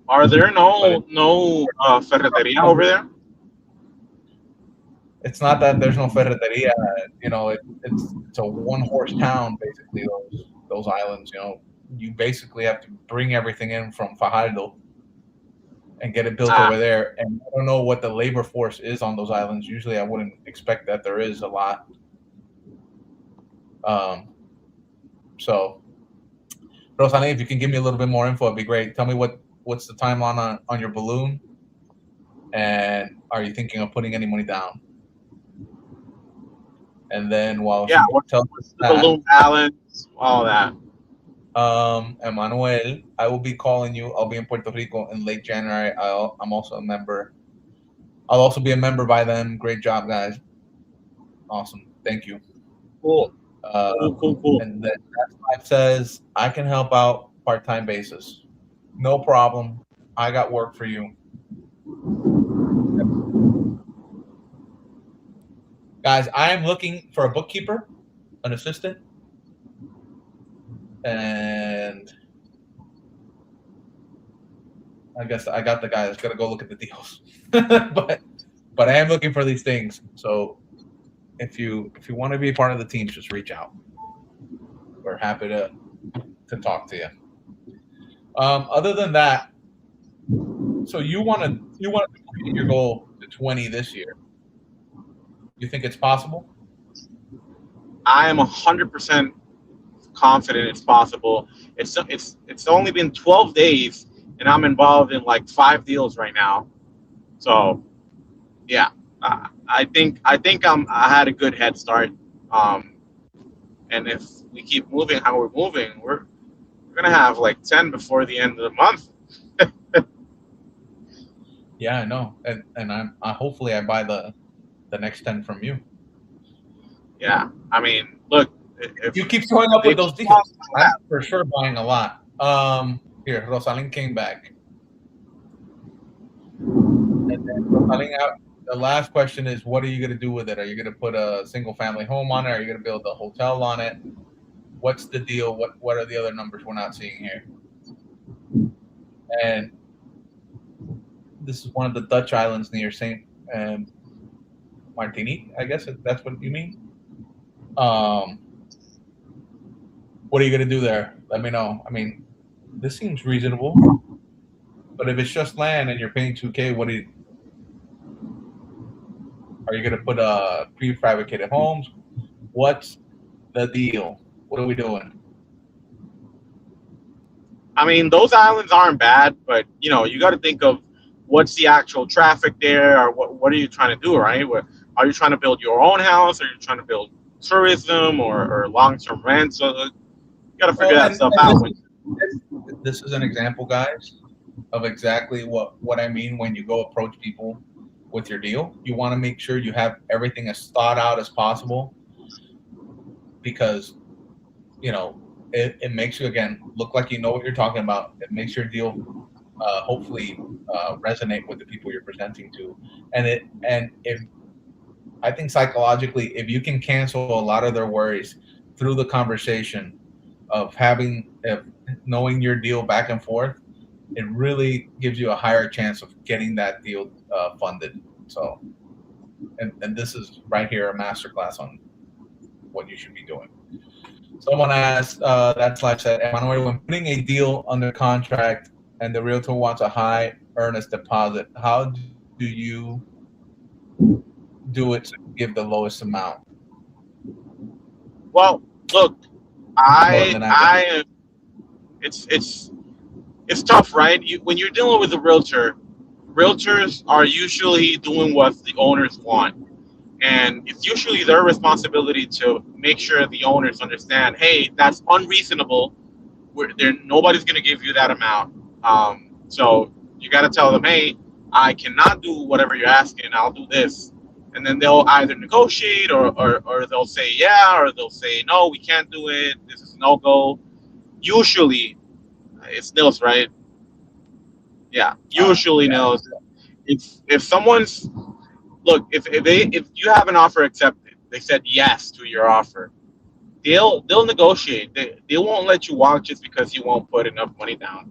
Are there But no ferreteria over there? it's not that there's no ferreteria. You know, it's a one horse town basically. Those islands. You know, you basically have to bring everything in from Fajardo and get it built Ah, over there. And I don't know what the labor force is on those islands. Usually, I wouldn't expect that there is a lot. Um, so, Rosalie, if you can give me a little bit more info, it'd be great. Tell me what's the timeline on your balloon, and are you thinking of putting any money down? And then while yeah. she tells us What's the that, balloon balance? All that. Emmanuel, I will be calling you. I'll be in Puerto Rico in late January. I'm also a member. I'll also be a member by then. Great job, guys. Awesome. Thank you. Cool. Uh, Cool. and then that says I can help out part-time basis. No problem. I got work for you. Guys, I am looking for a bookkeeper, an assistant, and I guess I got the guy that's gonna go look at the deals. but I am looking for these things. So if you want to be part of the team, just reach out. We're happy to talk to you. Other than that, so you want to complete your goal to 20 this year. You think it's possible? I am 100% confident it's possible. It's only been 12 days, and I'm involved in like 5 deals right now. So yeah, I had a good head start. Um, and if we keep moving how we're moving, we're gonna have like 10 before the end of the month. Yeah, I know, and I hopefully I buy the next 10 from you. Yeah, I mean, look, if You keep showing up they with those deals, I'm for sure buying a lot. Here, Rosalind came back. And then Rosalind, the last question is, what are you going to do with it? Are you going to put a single family home on it? Are you going to build a hotel on it? What's the deal? What are the other numbers we're not seeing here? And this is one of the Dutch islands near Saint Martinique, I guess that's what you mean. What are you going to do there? Let me know. I mean, this seems reasonable, but if it's just land and you're paying $2K, are you going to put prefabricated homes? What's the deal? What are we doing? I mean, those islands aren't bad, but you got to think of what's the actual traffic there, or what are you trying to do, right? Are you trying to build your own house? Are you trying to build tourism or long-term rent? So you got to figure that stuff out. This is an example, guys, of exactly what I mean when you go approach people with your deal. You want to make sure you have everything as thought out as possible, because it makes you, again, look like you know what you're talking about. It makes your deal hopefully resonate with the people you're presenting to, and if I think psychologically, if you can cancel a lot of their worries through the conversation of knowing your deal back and forth, it really gives you a higher chance of getting that deal funded. So, and this is right here a masterclass on what you should be doing. Someone asked, that slide said, Emmanuel, when putting a deal under contract and the realtor wants a high earnest deposit, how do you do it to give the lowest amount? Well, look, it's tough, right? When you're dealing with a realtor, realtors are usually doing what the owners want, and it's usually their responsibility to make sure the owners understand, hey, that's unreasonable. Nobody's going to give you that amount. So you got to tell them, hey, I cannot do whatever you're asking. I'll do this. And then they'll either negotiate or they'll say yeah, or they'll say, no, we can't do it. This is no go. Usually It's Nils, right? Yeah, usually Yeah. Nils. If someone's look, if you have an offer accepted, they said yes to your offer. They'll negotiate. They won't let you walk just because you won't put enough money down.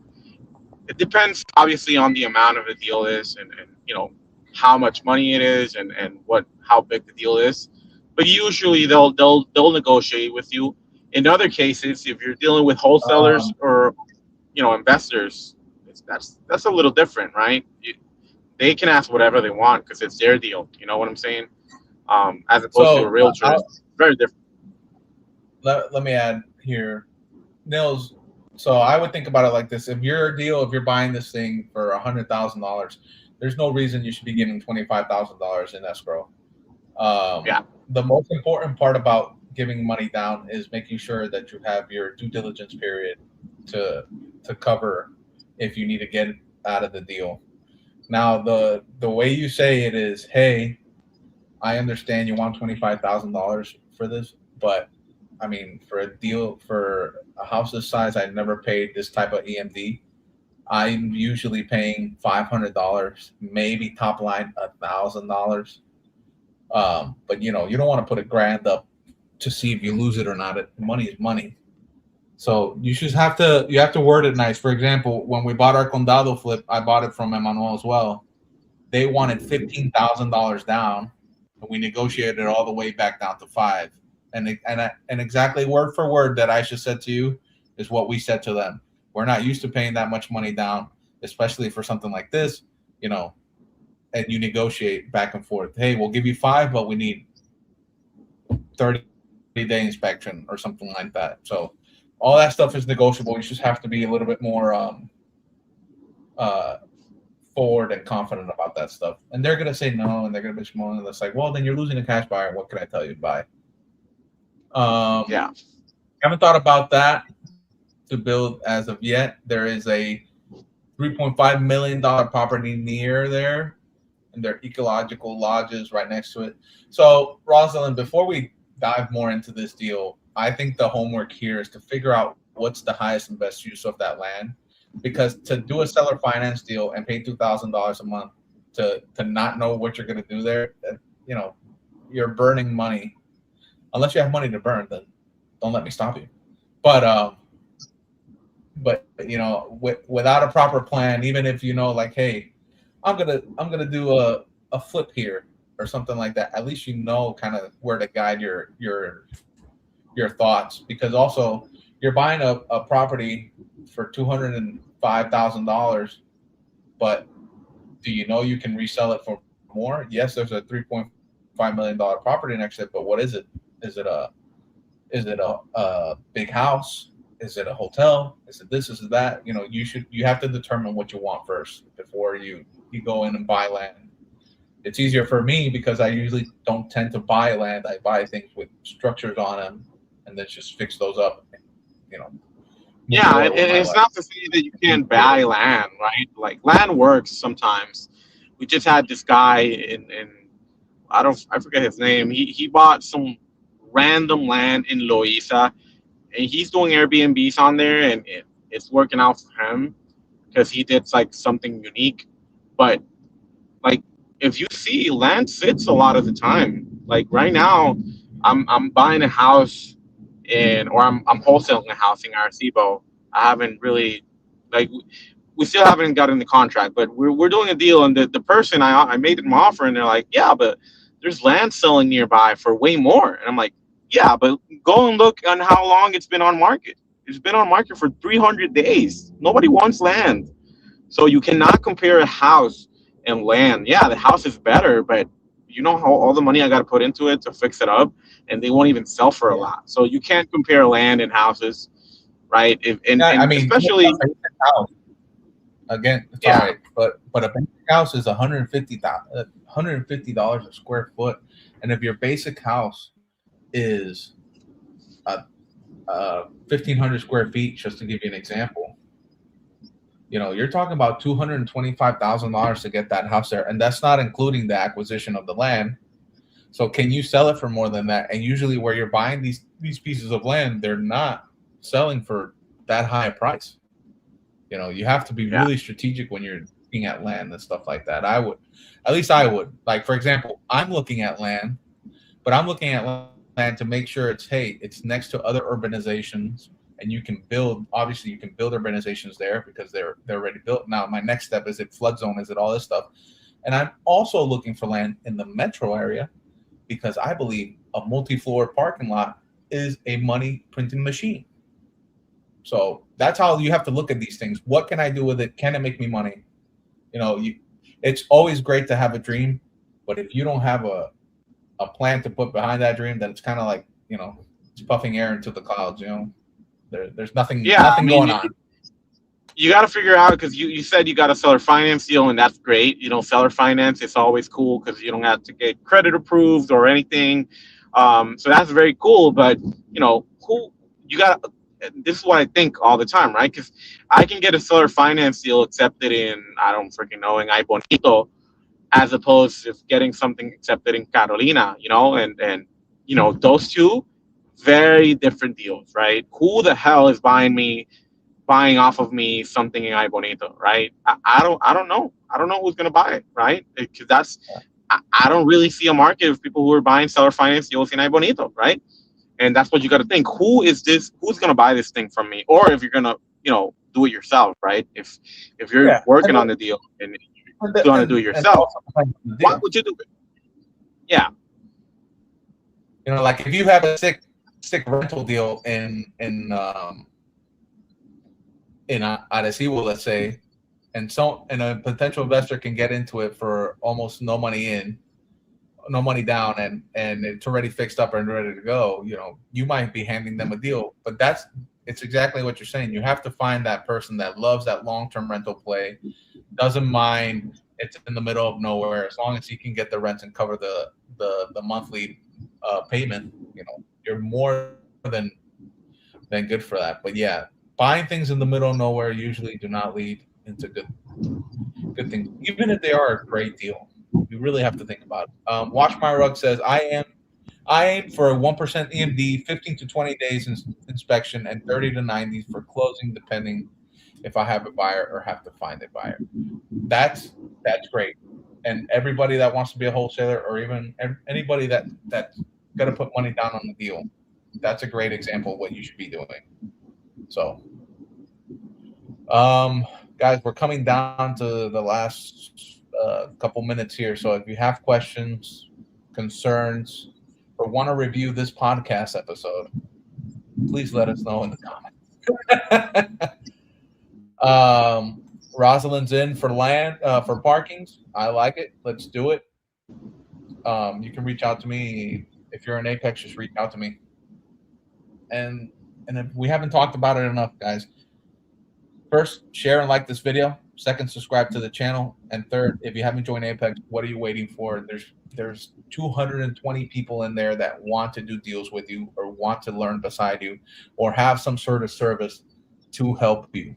It depends obviously on the amount of the deal is, and how much money it is, and what how big the deal is. But usually they'll negotiate with you. In other cases, if you're dealing with wholesalers Um, or investors, that's a little different, right? They can ask whatever they want because it's their deal. You know what I'm saying? As opposed to a so realtor, it's very different. let me add here, Nils. So I would think about it like this: if you're buying this thing for $100,000, there's no reason you should be giving $25,000 in escrow. Yeah, The most important part about giving money down is making sure that you have your due diligence period to cover if you need to get out of the deal. Now, the way you say it is, hey, I understand you want $25,000 for this, but I mean, for a deal for a house this size, I never paid this type of EMD. I'm usually paying $500, maybe top line $1,000. But you don't want to put a grand up to see if you lose it or not. Money is money. So you have to word it nice. For example, when we bought our Condado flip, I bought it from Emmanuel as well. They wanted $15,000 down, and we negotiated it all the way back down to five. And exactly word for word that Aisha said to you is what we said to them. We're not used to paying that much money down, especially for something like this, you know. And you negotiate back and forth. Hey, we'll give you five, but we need 30-day inspection or something like that. So all that stuff is negotiable. You just have to be a little bit more uh, forward and confident about that stuff. And they're gonna say no, and they're gonna be small, and it's like, well, then you're losing a cash buyer. What can I tell you to buy? yeah. Haven't thought about that to build as of yet. There is a $3.5 million property near there, and there are ecological lodges right next to it. So, Rosalind, before we dive more into this deal, I think the homework here is to figure out what's the highest and best use of that land. Because to do a seller finance deal and pay $2,000 a month to not know what you're going to do there, you know, you're burning money. Unless you have money to burn, then don't let me stop you. But without a proper plan, even if you know, like, hey, I'm gonna do a flip here or something like that, at least you know kind of where to guide your thoughts. Because also you're buying a property for $205,000, but do you know you can resell it for more? Yes, there's a $3.5 million property next to it, but what is it? Is it a big house? Is it a hotel? Is it this? Is it that? You have to determine what you want first before you go in and buy land. It's easier for me because I usually don't tend to buy land. I buy things with structures on them and then just fix those up. You know, move Yeah, forward and with my it's life. not to say that you can't buy land, right? Like land works sometimes. We just had this guy in I forget his name. He bought some random land in Loiza, and he's doing Airbnbs on there, and it's working out for him because he did like something unique. But like if you see, land sits a lot of the time. Like right now, I'm buying a house or I'm wholesaling a house in Arecibo. I haven't really like we still haven't gotten the contract, but we're doing a deal, and the person I made them offer, and they're like, yeah, but there's land selling nearby for way more, and I'm like, yeah, but go and look on how long it's been on market. It's been on market for 300 days. Nobody wants land. So you cannot compare a house and land. Yeah, the house is better, but you know how all the money I got to put into it to fix it up, and they won't even sell for a Yeah. lot. So you can't compare land and houses, right? Yeah, I And mean, especially, a basic house, again, yeah, sorry, but a basic house is $150 a square foot, and if your basic house is 1,500 square feet, just to give you an example, you're talking about $225,000 to get that house there, and that's not including the acquisition of the land. So can you sell it for more than that? And usually, where you're buying these pieces of land, they're not selling for that high a price. You know, you have to be Yeah. really strategic when you're looking at land and stuff like that. I would, at least I would. Like, for example, I'm looking at land, but I'm looking at land to make sure it's, hey, it's next to other urbanizations, and you can build. Obviously, you can build urbanizations there because they're already built. Now, my next step is it flood zone? Is it all this stuff? And I'm also looking for land in the metro area because I believe a multi-floor parking lot is a money printing machine. So that's how you have to look at these things. What can I do with it? Can it make me money? You know, it's always great to have a dream, but if you don't have a plan to put behind that dream, then it's kind of like, you know, it's puffing air into the clouds. You know, there's nothing Yeah, I mean, going on. you got to figure out, because you said you got a seller finance deal, and that's great. You know, seller finance is always cool because you don't have to get credit approved or anything. So that's very cool. But you know, who you got? This is what I think all the time, right? Because I can get a seller finance deal accepted in, I don't freaking know, in Ay Bonito, as opposed to getting something accepted in Carolina. You know, and you know, those two very different deals, right? Who the hell is buying off of me something in Ay Bonito, right? I don't know. I don't know who's gonna buy it, right? Because I don't really see a market of people who are buying seller finance deals in Ay Bonito, right? And that's what you got to think. Who is this? Who's gonna buy this thing from me? Or if you're gonna, you know, do it yourself, right? If you're Yeah, working on the deal and you're gonna do it and yourself, also depends on the why deal. would you do it? Yeah, You know, like if you have a sick rental deal in Arecibo, let's say, and a potential investor can get into it for almost no money in, no money down, and it's already fixed up and ready to go. You know, you might be handing them a deal, but it's exactly what you're saying. You have to find that person that loves that long-term rental play, doesn't mind it's in the middle of nowhere, as long as he can get the rent and cover the monthly payment. You know, you're more than good for that. But yeah, buying things in the middle of nowhere usually do not lead into good things, even if they are a great deal. You really have to think about it. Watch My Rug says, I aim for a 1% EMD, 15 to 20 days inspection, and 30 to 90 for closing, depending if I have a buyer or have to find a buyer. That's great. And everybody that wants to be a wholesaler, or even anybody that's going to put money down on the deal, that's a great example of what you should be doing. So, guys, we're coming down to the last couple minutes here. So if you have questions, concerns, or want to review this podcast episode, please let us know in the comments. Rosalind's in for land for parkings. I like it. Let's do it. You can reach out to me if you're in Apex. Just reach out to me. And if we haven't talked about it enough, guys, first, share and like this video. Second, subscribe to the channel. And third, if you haven't joined Apex, what are you waiting for? There's 220 people in there that want to do deals with you, or want to learn beside you, or have some sort of service to help you.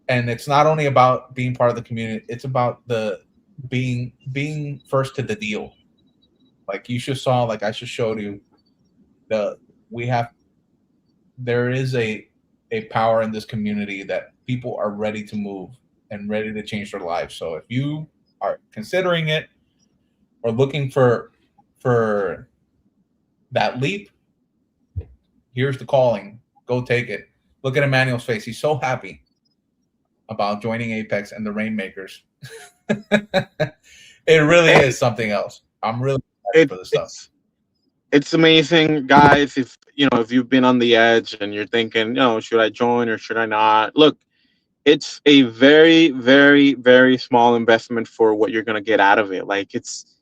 And it's not only about being part of the community, it's about the being first to the deal. Like you just saw, like I just showed you, there is a power in this community that people are ready to move and ready to change their lives. So if you are considering it or looking for that leap, here's the calling. Go take it. Look at Emmanuel's face. He's so happy about joining Apex and the Rainmakers. It really is something else. I'm really excited for this stuff. It's amazing, guys. If you've been on the edge and you're thinking, should I join or should I not? Look, it's a very, very, very small investment for what you're gonna get out of it. Like it's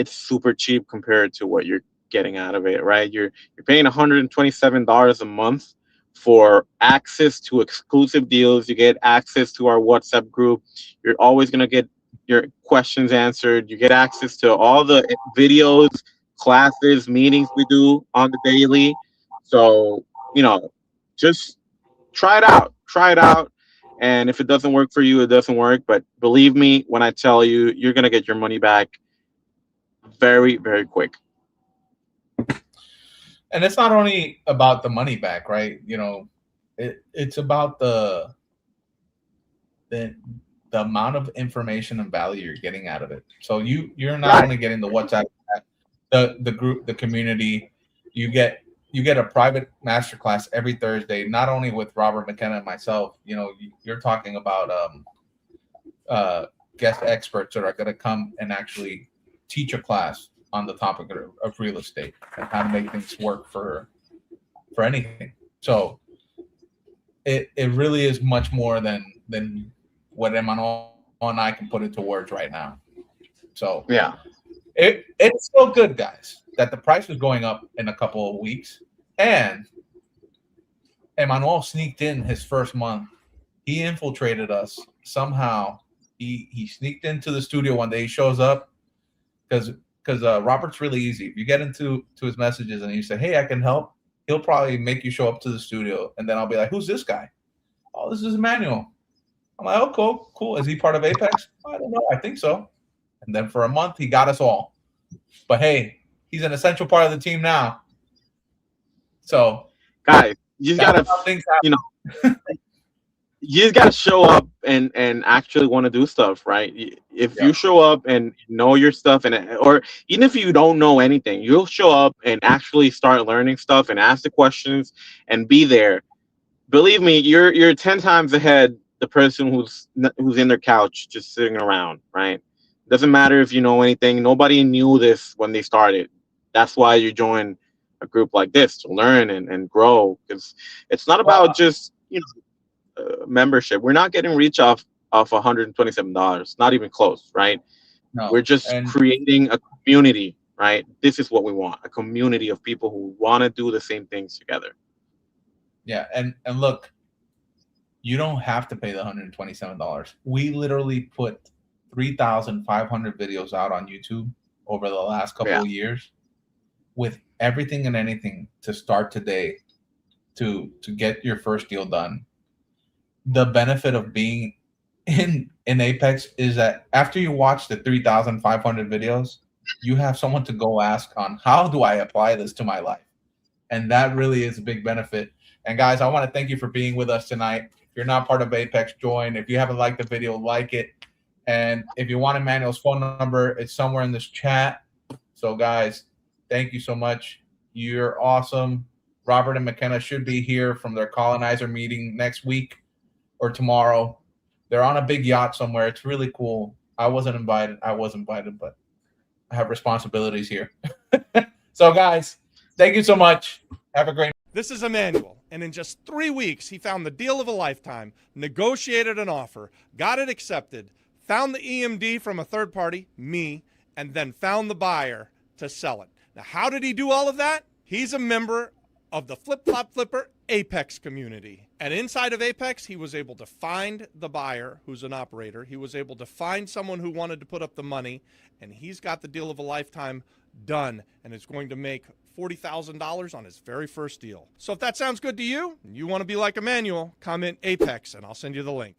super cheap compared to what you're getting out of it, right? You're paying $127 a month for access to exclusive deals. You get access to our WhatsApp group. You're always gonna get your questions answered. You get access to all the videos, classes, meetings we do on the daily. So, just try it out. Try it out. And if it doesn't work for you, it doesn't work. But believe me when I tell you, you're going to get your money back very, very quick. And it's not only about the money back, right? It's about the amount of information and value you're getting out of it. So you're not Right. only getting the WhatsApp, the group, the community, you get a private masterclass every Thursday, not only with Robert McKenna and myself. You know, you're talking about guest experts that are going to come and actually teach a class on the topic of real estate and how to make things work for anything. So it really is much more than what Emmanuel and I can put into words right now. So Yeah. It's so good, guys, that the price is going up in a couple of weeks, and Emmanuel sneaked in his first month. He infiltrated us somehow. He sneaked into the studio one day. He shows up because Robert's really easy. If you get into his messages and you say, "Hey, I can help," he'll probably make you show up to the studio, and then I'll be like, "Who's this guy?" "Oh, this is Emmanuel." I'm like, "Oh, cool. Is he part of Apex?" "I don't know. I think so." And then for a month, he got us all. But hey, he's an essential part of the team now. So, Guys, you just gotta, you know, you just gotta show up and actually want to do stuff, right? If you show up and know your stuff, or even if you don't know anything, you'll show up and actually start learning stuff and ask the questions and be there. Believe me, you're 10 times ahead the person who's in their couch just sitting around, right? Doesn't matter if you know anything. Nobody knew this when they started. That's why you join a group like this, to learn and grow, because it's not about just, you know, membership. We're not getting reach off $127, not even close, right? no. We're just creating a community, right? This is what we want, a community of people who want to do the same things together. Yeah, and look, you don't have to pay the $127. We literally put 3,500 videos out on YouTube over the last couple of years, with everything and anything to start today to get your first deal done. The benefit of being in Apex is that after you watch the 3,500 videos, you have someone to go ask on, how do I apply this to my life? And that really is a big benefit. And guys, I want to thank you for being with us tonight. If you're not part of Apex, join. If you haven't liked the video, like it. And if you want Emmanuel's phone number, it's somewhere in this chat. So guys, thank you so much. You're awesome. Robert and McKenna should be here from their colonizer meeting next week or tomorrow. They're on a big yacht somewhere. It's really cool. I wasn't invited. But I have responsibilities here. So guys, thank you so much. Have a great. This is Emmanuel, and in just 3 weeks, he found the deal of a lifetime, negotiated an offer, got it accepted, found the EMD from a third party, me, and then found the buyer to sell it. Now, how did he do all of that? He's a member of the Flip Flop Flipper Apex community. And inside of Apex, he was able to find the buyer who's an operator. He was able to find someone who wanted to put up the money, and he's got the deal of a lifetime done, and is going to make $40,000 on his very first deal. So if that sounds good to you, and you want to be like Emmanuel, comment Apex, and I'll send you the link.